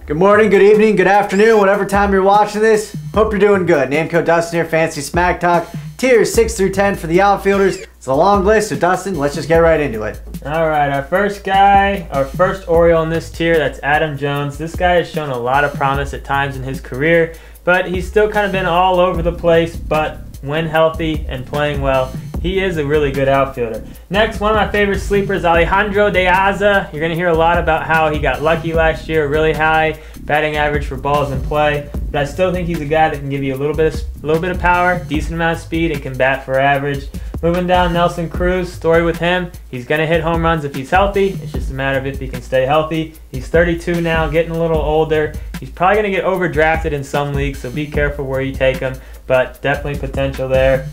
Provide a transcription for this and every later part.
Good morning, good evening, good afternoon, whatever time you're watching this. Hope you're doing good. Name code Dustin here, Fancy Smack Talk. Tiers 6 through 10 for the outfielders. It's a long list, so Dustin, let's just get right into it. All right, our first guy, our first Oriole in this tier, that's Adam Jones. This guy has shown a lot of promise at times in his career, but he's still kind of been all over the place. But when healthy and playing well, he is a really good outfielder. Next, one of my favorite sleepers, Alejandro De Aza. You're going to hear a lot about how he got lucky last year, really high batting average for balls in play. But I still think he's a guy that can give you a little bit of power, decent amount of speed, and can bat for average. Moving down, Nelson Cruz, story with him. He's going to hit home runs if he's healthy. It's just a matter of if he can stay healthy. He's 32 now, getting a little older. He's probably going to get overdrafted in some leagues, so be careful where you take him, but definitely potential there.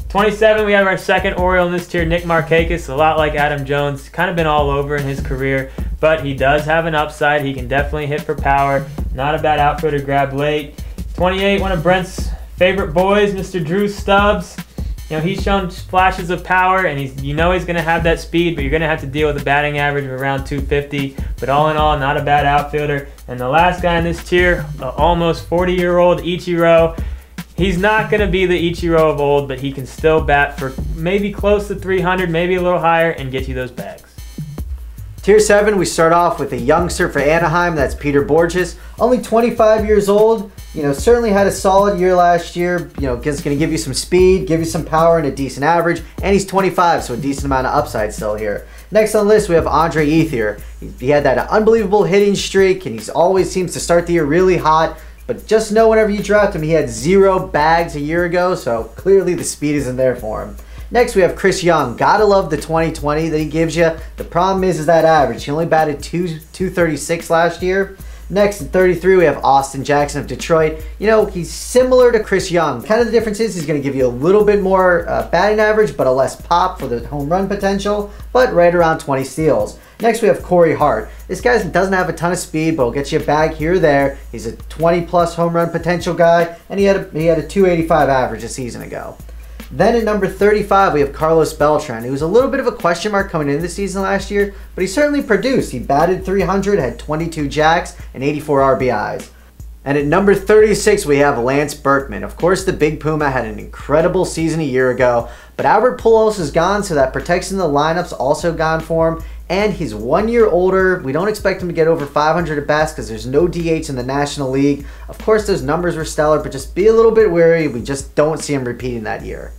27, we have our second Oriole in this tier, Nick Markakis. A lot like Adam Jones, kind of been all over in his career, but he does have an upside. He can definitely hit for power. Not a bad outfielder to grab late. 28, one of Brent's favorite boys, Mr. Drew Stubbs. You know, he's shown flashes of power, and he's going to have that speed, but you're going to have to deal with a batting average of around 250. But all in all, not a bad outfielder. And the last guy in this tier, almost 40-year-old Ichiro. He's not going to be the Ichiro of old, but he can still bat for maybe close to 300, maybe a little higher, and get you those bags. Tier 7, we start off with a youngster for Anaheim. That's Peter Borges. Only 25 years old. You know, certainly had a solid year last year. You know, is going to give you some speed, give you some power and a decent average. And he's 25, so a decent amount of upside still here. Next on the list, we have Andre Ethier. He had that unbelievable hitting streak, and he always seems to start the year really hot. But just know whenever you draft him, he had 0 bags a year ago, so clearly the speed isn't there for him. Next, we have Chris Young. Gotta love the 2020 that he gives you. The problem is that average. He only batted 236 last year. Next, at 33, we have Austin Jackson of Detroit. You know, he's similar to Chris Young. Kind of the difference is he's going to give you a little bit more batting average, but a less pop for the home run potential, but right around 20 steals. Next, we have Corey Hart. This guy doesn't have a ton of speed, but will get you a bag here or there. He's a 20-plus home run potential guy, and he had a 285 average a season ago. Then at number 35, we have Carlos Beltran, who was a little bit of a question mark coming into the season last year, but he certainly produced. He batted 300, had 22 jacks, and 84 RBIs. And at number 36, we have Lance Berkman. Of course, the Big Puma had an incredible season a year ago, but Albert Pujols is gone, so that protection in the lineup's also gone for him. And he's 1 year older. We don't expect him to get over 500 at bats because there's no DH in the National League. Of course, those numbers were stellar, but just be a little bit wary. We just don't see him repeating that year.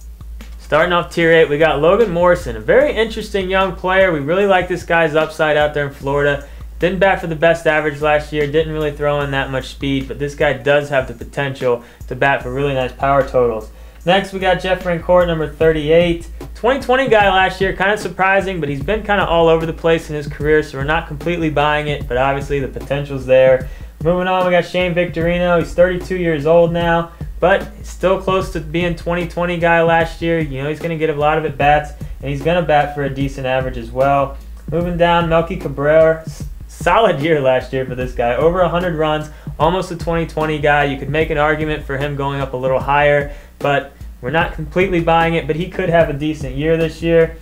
Starting off Tier 8, we got Logan Morrison, a very interesting young player. We really like this guy's upside out there in Florida. Didn't bat for the best average last year, didn't really throw in that much speed, but this guy does have the potential to bat for really nice power totals. Next, we got Jeff Rancourt, number 38. 2020 guy last year, kind of surprising, but he's been kind of all over the place in his career, so we're not completely buying it, but obviously the potential's there. Moving on, we got Shane Victorino. He's 32 years old now, but still close to being 2020 guy last year. You know, he's going to get a lot of at-bats, and he's going to bat for a decent average as well. Moving down, Melky Cabrera. Solid year last year for this guy. Over 100 runs, almost a 2020 guy. You could make an argument for him going up a little higher, but we're not completely buying it, but he could have a decent year this year.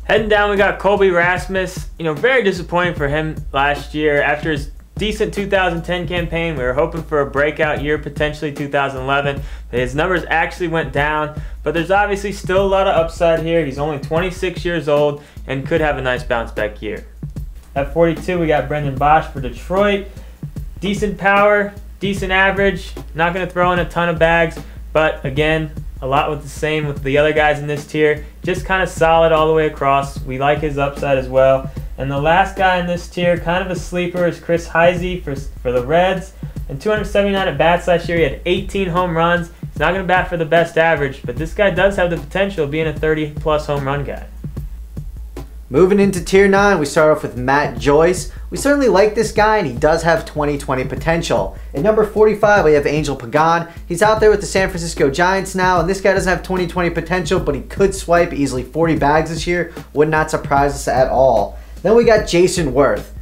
Heading down, we got Colby Rasmus. You know, very disappointing for him last year. After his decent 2010 campaign, we were hoping for a breakout year, potentially 2011. His numbers actually went down, but there's obviously still a lot of upside here. He's only 26 years old and could have a nice bounce back year. At 42, we got Brendan Bosch for Detroit. Decent power, decent average. Not going to throw in a ton of bags, but again, a lot with the same with the other guys in this tier. Just kind of solid all the way across. We like his upside as well. And the last guy in this tier, kind of a sleeper, is Chris Heisey for the Reds. And 279 at bats last year. He had 18 home runs. He's not going to bat for the best average, but this guy does have the potential of being a 30-plus home run guy. Moving into Tier 9, we start off with Matt Joyce. We certainly like this guy, and he does have 2020 potential. At number 45, we have Angel Pagan. He's out there with the San Francisco Giants now, and this guy doesn't have 2020 potential, but he could swipe easily 40 bags this year. Would not surprise us at all. Then we got Jason Worth.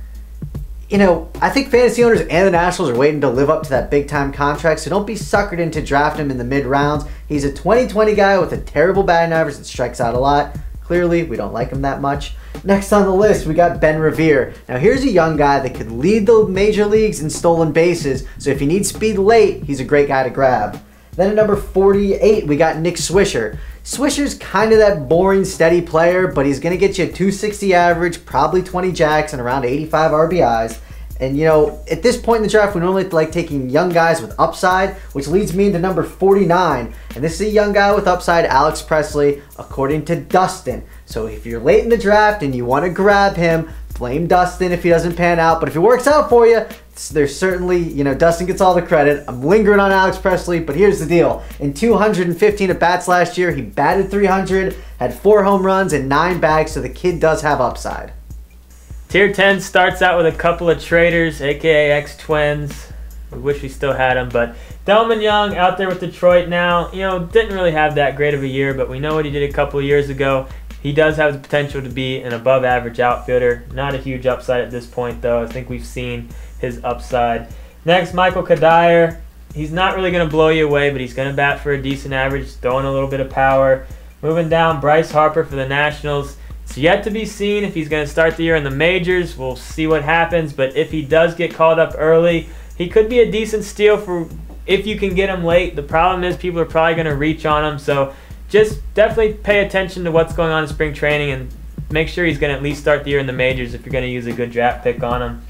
You know, I think fantasy owners and the Nationals are waiting to live up to that big-time contract, so don't be suckered into drafting him in the mid-rounds. He's a 2020 guy with a terrible batting average that strikes out a lot. Clearly, we don't like him that much. Next on the list, we got Ben Revere. Now here's a young guy that could lead the major leagues in stolen bases, so if you need speed late, he's a great guy to grab. Then at number 48, we got Nick Swisher. Swisher's kind of that boring, steady player, but he's going to get you a 260 average, probably 20 jacks, and around 85 RBIs. And, you know, at this point in the draft, we normally like taking young guys with upside, which leads me into number 49. And this is a young guy with upside, Alex Presley, according to Dustin. So if you're late in the draft and you want to grab him, blame Dustin if he doesn't pan out. But if it works out for you, there's certainly, you know, Dustin gets all the credit. I'm lingering on Alex Presley, but here's the deal. In 215 at-bats last year, he batted 300, had 4 home runs and 9 bags, so the kid does have upside. Tier 10 starts out with a couple of traders, aka ex-twins. We wish we still had them, but Delman Young out there with Detroit now, you know, didn't really have that great of a year, but we know what he did a couple of years ago. He does have the potential to be an above-average outfielder. Not a huge upside at this point, though. I think we've seen his upside. Next, Michael Kadire. He's not really going to blow you away, but he's going to bat for a decent average, throwing a little bit of power. Moving down, Bryce Harper for the Nationals. It's yet to be seen if he's going to start the year in the majors. We'll see what happens, but if he does get called up early, he could be a decent steal for if you can get him late. The problem is people are probably going to reach on him, so just definitely pay attention to what's going on in spring training and make sure he's going to at least start the year in the majors if you're going to use a good draft pick on him.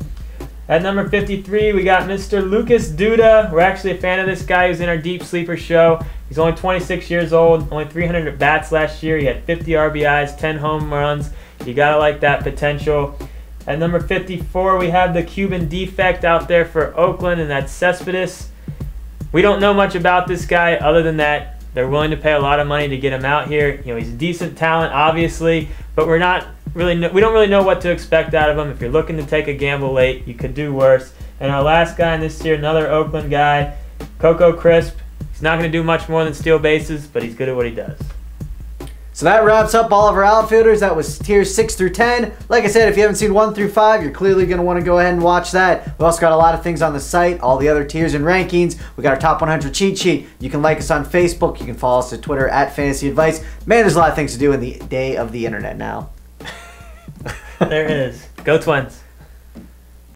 At number 53, we got Mr. Lucas Duda. We're actually a fan of this guy who's in our Deep Sleeper show. He's only 26 years old, only 300 at-bats last year. He had 50 RBIs, 10 home runs. You got to like that potential. At number 54, we have the Cuban defect out there for Oakland, and that's Cespedes. We don't know much about this guy other than that they're willing to pay a lot of money to get him out here. You know, he's a decent talent, obviously, but we don't really know what to expect out of him. If you're looking to take a gamble late, you could do worse. And our last guy in this tier, another Oakland guy, Coco Crisp. He's not going to do much more than steal bases, but he's good at what he does. So that wraps up all of our outfielders. That was tiers 6 through 10. Like I said, if you haven't seen 1 through 5, you're clearly going to want to go ahead and watch that. We also got a lot of things on the site, all the other tiers and rankings. We got our top 100 cheat sheet. You can like us on Facebook. You can follow us on Twitter at Fantasy Advice. Man, there's a lot of things to do in the day of the internet now. There is. Go Twins.